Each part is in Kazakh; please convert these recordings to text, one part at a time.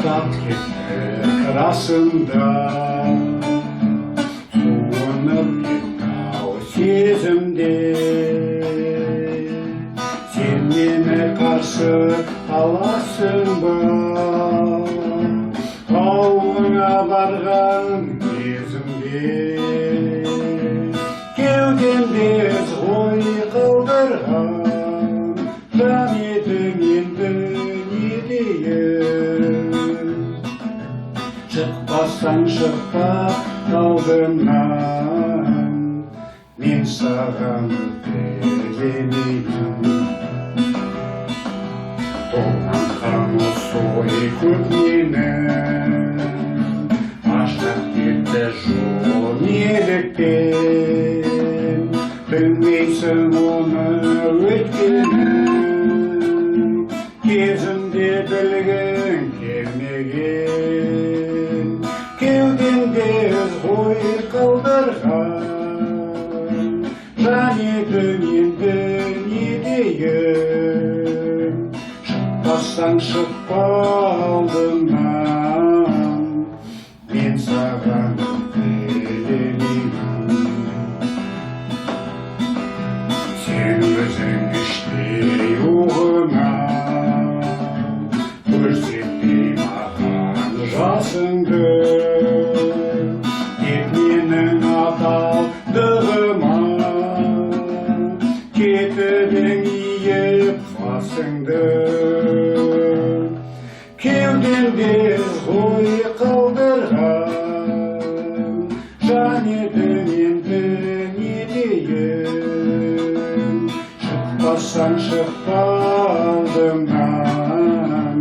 тастап кетті расында суынып кетті-ау сезімде сен мені қарсы аласың ба ауылыңа барған кезімде кеудемде ой қалдырған жан едің енді не дейін шықпасаң шықпа алдымнан мен саған өкпелемеймін толғанған осы ой көп менің аштап кетті жол неліктен білмейсің оны өткенін кезінде білгің келмеген кеудемде ой қалдырған жан едің енді не дейін шықпасаң шықпа алдымнан мен саған өкпелемеймін сен өзің іштей ұғына көрсетпей маған жасыңды тек менің адалдығыма кетіп иіп басыңды кеудемде ой қалдырған жан едің енді не дейін шықпасаң шықпа алдымнан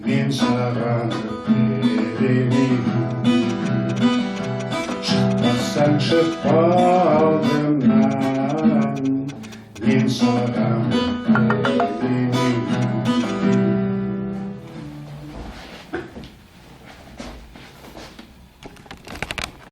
мен саған өкпелемеймін шықпасаң шықпа алдымнан